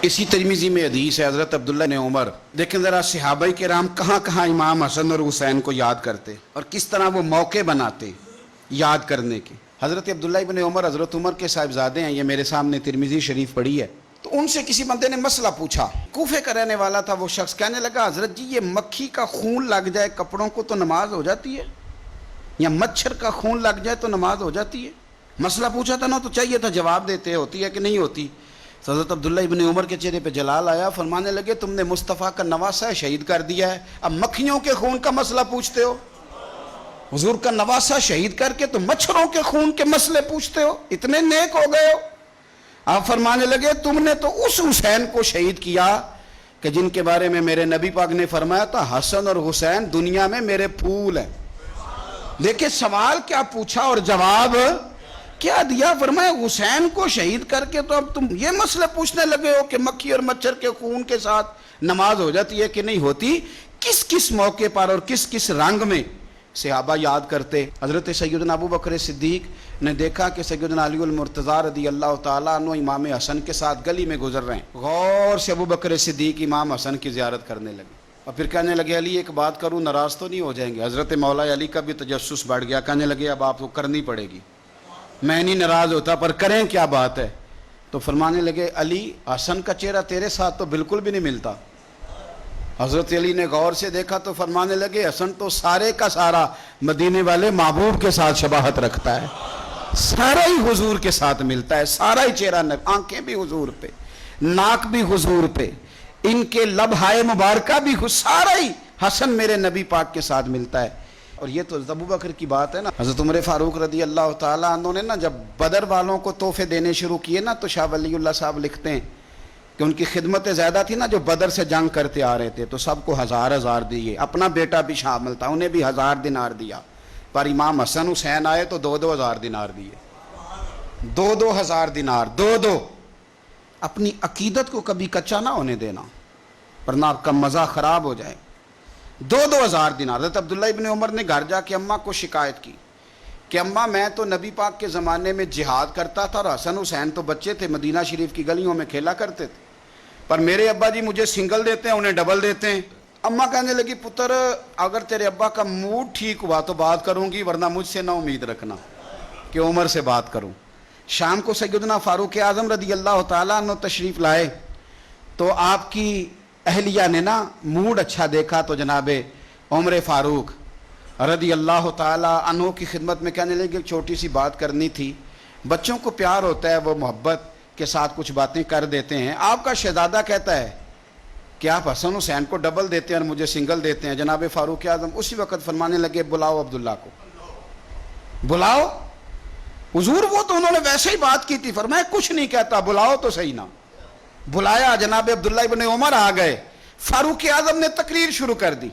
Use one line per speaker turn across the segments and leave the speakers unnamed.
اسی ترمذی میں حدیث ہے حضرت عبداللہ نے عمر، دیکھیں ذرا صحابہ کرام کہاں کہاں امام حسن اور حسین کو یاد کرتے اور کس طرح وہ موقع بناتے یاد کرنے کے۔ حضرت عبداللہ ابن عمر حضرت عمر کے صاحبزادے ہیں، یہ میرے سامنے ترمذی شریف پڑھی ہے۔ تو ان سے کسی بندے نے مسئلہ پوچھا، کوفے کا رہنے والا تھا وہ شخص، کہنے لگا حضرت جی یہ مکھی کا خون لگ جائے کپڑوں کو تو نماز ہو جاتی ہے، یا مچھر کا خون لگ جائے تو نماز ہو جاتی ہے؟ مسئلہ پوچھا تھا نا، تو چاہیے تھا جواب دیتے ہوتی ہے کہ نہیں ہوتی۔ تو حضرت عبداللہ ابن عمر کے چہرے پہ جلال آیا، فرمانے لگے تم نے مصطفیٰ کا نواسہ شہید کر دیا ہے، اب مکھیوں کے خون کا مسئلہ پوچھتے ہو؟ حضور کا نواسہ شہید کر کے تو مچھروں کے خون کے مسئلے پوچھتے ہو؟ اتنے نیک ہو گئے ہو؟ آپ فرمانے لگے تم نے تو اس حسین کو شہید کیا کہ جن کے بارے میں میرے نبی پاک نے فرمایا تھا حسن اور حسین دنیا میں میرے پھول ہیں۔ دیکھیں سوال کیا پوچھا اور جواب کیا دیا، فرمایا حسین کو شہید کر کے تو اب تم یہ مسئلہ پوچھنے لگے ہو کہ مکھی اور مچھر کے خون کے ساتھ نماز ہو جاتی ہے کہ نہیں ہوتی؟ کس کس موقع پر اور کس کس رنگ میں صحابہ یاد کرتے۔ حضرت سیدنا ابو بکر صدیق نے دیکھا کہ سیدنا علی المرتضیٰ رضی اللہ تعالیٰ عنہ امام حسن کے ساتھ گلی میں گزر رہے ہیں، غور سے ابو بکر صدیق امام حسن کی زیارت کرنے لگے اور پھر کہنے لگے علی ایک بات کروں، ناراض تو نہیں ہو جائیں گے؟ حضرت مولا علی کا بھی تجسس بڑھ گیا، کہنے لگے اب آپ کو کرنی پڑے گی، میں نہیں ناراض ہوتا پر کریں کیا بات ہے؟ تو فرمانے لگے علی حسن کا چہرہ تیرے ساتھ تو بالکل بھی نہیں ملتا۔ حضرت علی نے غور سے دیکھا تو فرمانے لگے حسن تو سارے کا سارا مدینے والے محبوب کے ساتھ شباہت رکھتا ہے، سارا ہی حضور کے ساتھ ملتا ہے، سارا ہی چہرہ، آنکھیں بھی حضور پہ، ناک بھی حضور پہ، ان کے لب ہائے مبارکہ بھی، سارا ہی حسن میرے نبی پاک کے ساتھ ملتا ہے۔ اور یہ تو ابو بکر کی بات ہے نا۔ حضرت عمر فاروق رضی اللہ تعالیٰ عنہ نے نا جب بدر والوں کو تحفے دینے شروع کیے نا تو شاہ ولی اللہ صاحب لکھتے ہیں کہ ان کی خدمتیں زیادہ تھی نا، جو بدر سے جنگ کرتے آ رہے تھے تو سب کو 1000 دیے، اپنا بیٹا بھی شامل تھا، انہیں بھی 1000 دینار دیا، پر امام حسن حسین آئے تو 2-2 ہزار دینار دیے، 2-2 ہزار دینار، 2-2۔ اپنی عقیدت کو کبھی کچا نہ ہونے دینا ورنہ آپ کا مزہ خراب ہو جائے۔ 2-2 ہزار دینار۔ حضرت عبداللہ ابن عمر نے گھر جا کے اماں کو شکایت کی کہ اماں میں تو نبی پاک کے زمانے میں جہاد کرتا تھا اور حسن حسین تو بچے تھے، مدینہ شریف کی گلیوں میں کھیلا کرتے تھے، پر میرے ابا جی مجھے سنگل دیتے ہیں، انہیں ڈبل دیتے ہیں۔ اماں کہنے لگی پتر اگر تیرے ابا کا موڈ ٹھیک ہوا تو بات کروں گی، ورنہ مجھ سے نہ امید رکھنا کہ عمر سے بات کروں۔ شام کو سیدنا فاروق اعظم رضی اللہ تعالیٰ عنہ تشریف لائے تو آپ کی اہلیہ نے نا موڈ اچھا دیکھا تو جناب عمر فاروق رضی اللہ تعالیٰ عنہ کی خدمت میں کہنے لگے چھوٹی سی بات کرنی تھی، بچوں کو پیار ہوتا ہے وہ محبت کے ساتھ کچھ باتیں کر دیتے ہیں، آپ کا شہزادہ کہتا ہے کہ آپ حسن حسین کو ڈبل دیتے ہیں اور مجھے سنگل دیتے ہیں۔ جناب فاروق اعظم اسی وقت فرمانے لگے بلاؤ عبداللہ کو، بلاؤ۔ حضور وہ تو انہوں نے ویسے ہی بات کی تھی، فرمایا کچھ نہیں کہتا، بلاؤ تو صحیح نا۔ بلایا، جناب عبداللہ ابن عمر آ گئے، فاروق اعظم نے تقریر شروع کر دی،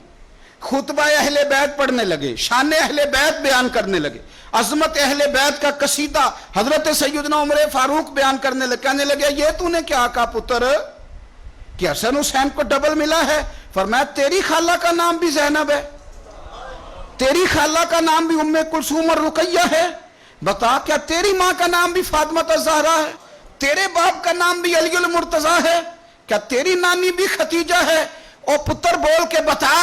خطبہ اہل بیت پڑھنے لگے، شان اہل بیت بیان کرنے لگے، عظمت اہل بیت کا قصیدہ حضرت سیدنا عمر فاروق بیان کرنے لگے۔ کہنے لگے یہ تو نے کیا کہا پتر کہ حسن حسین کو ڈبل ملا ہے؟ فرمایا تیری خالہ کا نام بھی زینب ہے، تیری خالہ کا نام بھی ام کلثوم اور رقیہ ہے، بتا کیا تیری ماں کا نام بھی فاطمہ الزہرا ہے، تیرے باپ کا نام بھی علی المرتضیٰ ہے، کیا تیری نانی بھی ختیجہ ہے؟ اور پتر بول کے بتا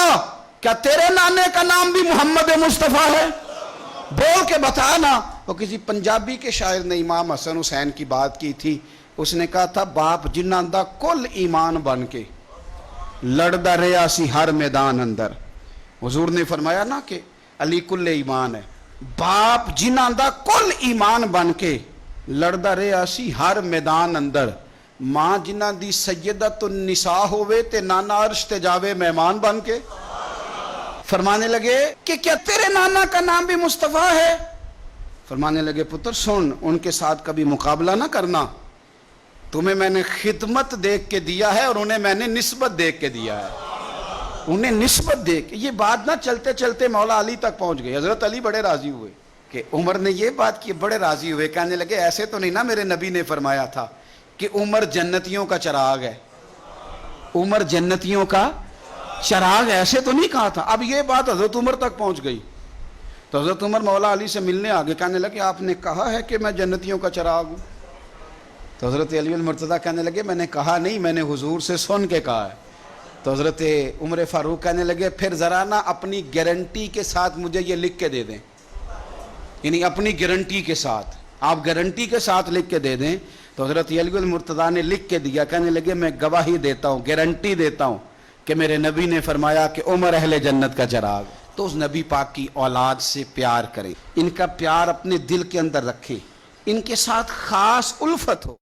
کیا تیرے نانے کا نام بھی محمد مصطفیٰ ہے؟ بول کے بتا نا۔ وہ کسی پنجابی کے شاعر نے امام حسن حسین کی بات کی تھی، اس نے کہا تھا باپ جنہاں دا کل ایمان بن کے لڑدا رہیا سی ہر میدان اندر۔ حضور نے فرمایا نا کہ علی کل ایمان ہے، باپ جنہاں دا کل ایمان بن کے لڑدا رہیا سی ہر میدان اندر، ماں جنہاں دی سیدۃ النساء ہوئے تے نانا عرش تے جاوے مہمان بن کے۔ فرمانے لگے کہ کیا تیرے نانا کا نام بھی مصطفیٰ ہے؟ فرمانے لگے پتر سن، ان کے ساتھ کبھی مقابلہ نہ کرنا، تمہیں میں نے خدمت دیکھ کے دیا ہے اور انہیں میں نے نسبت دیکھ کے دیا ہے، انہیں نسبت دیکھ کے۔ یہ بات نہ چلتے چلتے مولا علی تک پہنچ گئی۔ حضرت علی بڑے راضی ہوئے کہ عمر نے یہ بات کی، بڑے راضی ہوئے، کہنے لگے ایسے تو نہیں نا میرے نبی نے فرمایا تھا کہ عمر جنتیوں کا چراغ ہے، عمر جنتیوں کا چراغ، ایسے تو نہیں کہا تھا۔ اب یہ بات حضرت عمر تک پہنچ گئی تو حضرت عمر مولا علی سے ملنے آگے، کہنے لگے آپ نے کہا ہے کہ میں جنتیوں کا چراغ ہوں؟ تو حضرت علی المرتضیٰ کہنے لگے میں نے کہا نہیں، میں نے حضور سے سن کے کہا ہے۔ تو حضرت عمر فاروق کہنے لگے پھر ذرا نا اپنی گارنٹی کے ساتھ مجھے یہ لکھ کے دے دیں، یعنی اپنی گارنٹی کے ساتھ، آپ گارنٹی کے ساتھ لکھ کے دے دیں۔ تو حضرت علی المرتضیٰ نے لکھ کے دیا، کہنے لگے میں گواہی دیتا ہوں، گارنٹی دیتا ہوں کہ میرے نبی نے فرمایا کہ عمر اہل جنت کا چراغ۔ تو اس نبی پاک کی اولاد سے پیار کریں، ان کا پیار اپنے دل کے اندر رکھیں، ان کے ساتھ خاص الفت ہو۔